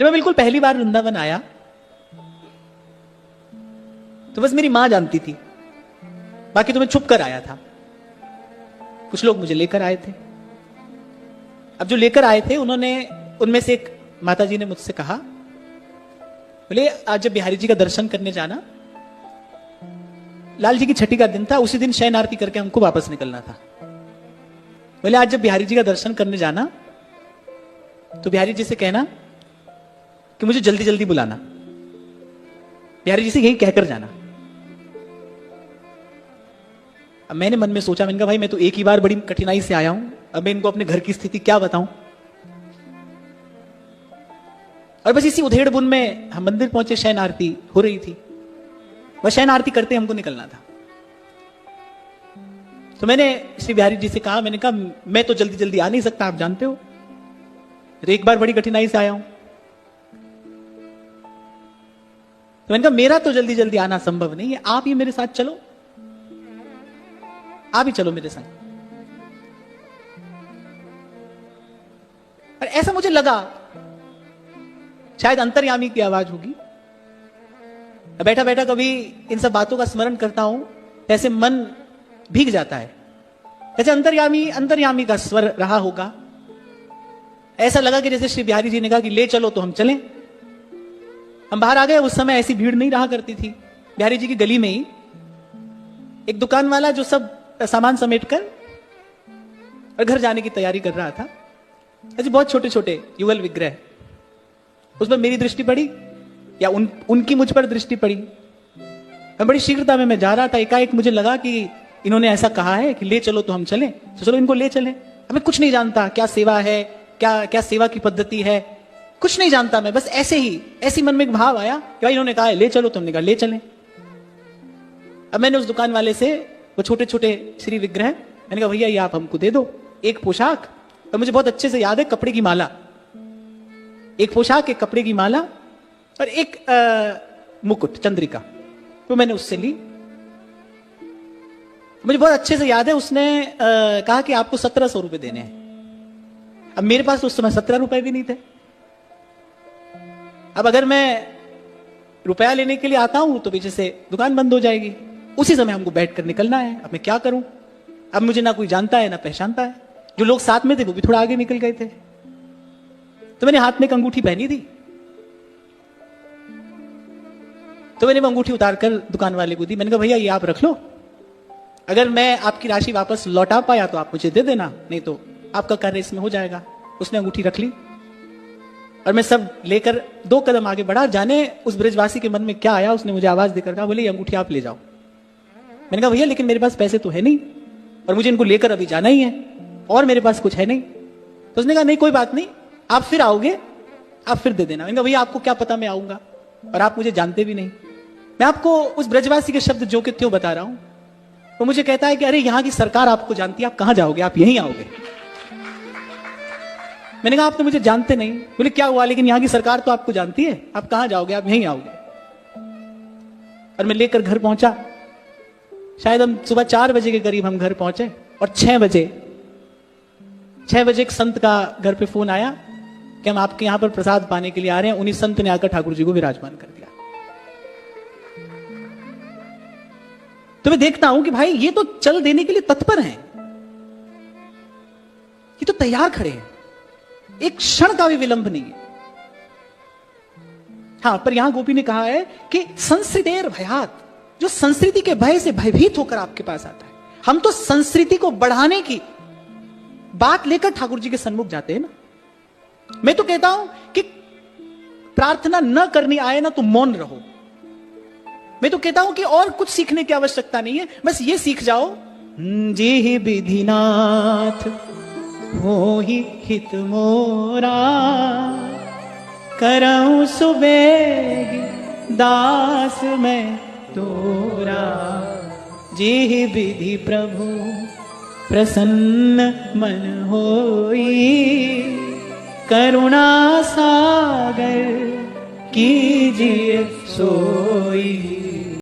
जब मैं बिल्कुल पहली बार वृंदावन आया तो बस मेरी मां जानती थी, बाकी तो मैं छुप कर आया था। कुछ लोग मुझे लेकर आए थे। अब जो लेकर आए थे उनमें से एक माता जी ने मुझसे कहा, बोले आज जब बिहारी जी का दर्शन करने जाना, लाल जी की छठी का दिन था, उसी दिन शयन आरती करके हमको वापस निकलना था। बोले आज जब बिहारी जी का दर्शन करने जाना तो बिहारी जी से कहना कि मुझे जल्दी जल्दी बुलाना, बिहारी जी से यही कहकर जाना। अब मैंने मन में सोचा, मैंने कहा भाई मैं तो एक ही बार बड़ी कठिनाई से आया हूं, अब मैं इनको अपने घर की स्थिति क्या बताऊं। और बस इसी उधेड़ बुन में हम मंदिर पहुंचे, शयन आरती हो रही थी, बस शयन आरती करते हमको निकलना था। तो मैंने श्री बिहारी जी से कहा, मैंने कहा मैं तो जल्दी जल्दी आ नहीं सकता, आप जानते हो, एक बार बड़ी कठिनाई से आया हूं। तो मैंने कहा मेरा तो जल्दी जल्दी आना संभव नहीं है, आप ही मेरे साथ चलो, आप ही चलो मेरे संग। और ऐसा मुझे लगा शायद अंतर्यामी की आवाज होगी। बैठा बैठा कभी इन सब बातों का स्मरण करता हूं, ऐसे मन भीग जाता है, जैसे अंतर्यामी का स्वर रहा होगा। ऐसा लगा कि जैसे श्री बिहारी जी ने कहा कि ले चलो तो हम चलें। हम बाहर आ गए। उस समय ऐसी भीड़ नहीं रहा करती थी। बिहारी जी की गली में ही एक दुकान वाला जो सब सामान समेट कर और घर जाने की तैयारी कर रहा था, ऐसे बहुत छोटे छोटे युगल विग्रह, उस पर मेरी दृष्टि पड़ी या उनकी मुझ पर दृष्टि पड़ी। मैं बड़ी शीघ्रता में मैं जा रहा था, एकाएक मुझे लगा कि इन्होंने ऐसा कहा है कि ले चलो तो हम चलें, तो चलो इनको ले चलें। हमें कुछ नहीं जानता क्या सेवा है, क्या सेवा की पद्धति है, कुछ नहीं जानता मैं, बस ऐसी मन में एक भाव आया कि भाई इन्होंने कहा है ले चलो, तो हमने कहा ले चलें। अब मैंने उस दुकान वाले से वो छोटे छोटे श्री विग्रह, मैंने कहा भैया ये आप हमको दे दो, एक पोशाक, और मुझे बहुत अच्छे से याद है कपड़े की माला, एक पोशाक, एक कपड़े की माला और एक मुकुट चंद्रिका, तो मैंने उससे ली। मुझे बहुत अच्छे से याद है उसने कहा कि आपको 1700 रुपए देने हैं। अब मेरे पास उस समय 17 रुपए भी नहीं थे। अब अगर मैं रुपया लेने के लिए आता हूं तो पीछे से दुकान बंद हो जाएगी, उसी समय हमको बैठ कर निकलना है। अब मैं क्या करूं? अब मुझे ना कोई जानता है ना पहचानता है। जो लोग साथ में थे वो भी थोड़ा आगे निकल गए थे। तो मैंने हाथ में एक अंगूठी पहनी थी, तो मैंने वो अंगूठी उतार कर दुकान वाले को दी। मैंने कहा भैया ये आप रख लो, अगर मैं आपकी राशि वापस लौटा पाया तो आप मुझे दे देना, नहीं तो आपका कार्य इसमें हो जाएगा। उसने अंगूठी रख ली और मैं सब लेकर 2 कदम आगे बढ़ा। जाने उस ब्रजवासी के मन में क्या आया, उसने मुझे आवाज देकर कहा, बोले ये अंगूठी आप ले जाओ। मैंने कहा भैया लेकिन मेरे पास पैसे तो है नहीं और मुझे इनको लेकर अभी जाना ही है और मेरे पास कुछ है नहीं। तो उसने कहा नहीं कोई बात नहीं, आप फिर आओगे, आप फिर दे देना। मैंने कहा भैया आपको क्या पता मैं आऊंगा, और आप मुझे जानते भी नहीं। मैं आपको उस ब्रजवासी के शब्द जो कि त्यों बता रहा हूं। तो मुझे कहता है कि अरे यहां की सरकार आपको जानती है, आप कहां जाओगे, आप यहीं आओगे। मैंने कहा आप तो मुझे जानते नहीं। बोले क्या हुआ, लेकिन यहां की सरकार तो आपको जानती है, आप कहां जाओगे, आप यहीं आओगे। और मैं लेकर घर पहुंचा। शायद हम सुबह 4 बजे के करीब हम घर पहुंचे और 6 बजे एक संत का घर पे फोन आया कि हम आपके यहां पर प्रसाद पाने के लिए आ रहे हैं। उन्हीं संत ने आकर ठाकुर जी को विराजमान कर दिया। तो मैं देखता हूं कि भाई ये तो चल देने के लिए तत्पर हैं, ये तो तैयार खड़े हैं, एक क्षण का भी विलंब नहीं है। हाँ, पर यहां गोपी ने कहा है कि संस्कृतेर भयात, जो संस्कृति के भय से भयभीत होकर आपके पास आता है। हम तो संस्कृति को बढ़ाने की बात लेकर ठाकुर जी के सन्मुख जाते हैं ना। मैं तो कहता हूं कि प्रार्थना न करनी आए ना तो मौन रहो। मैं तो कहता हूं कि और कुछ सीखने की आवश्यकता नहीं है, बस ये सीख जाओ, जे ही विधिनाथ हो ही हित मोरा, करऊं सुबेग दास मैं तोरा, जे ही विधि प्रभु प्रसन्न मन होई, करुणा सागर कीजिए सोई।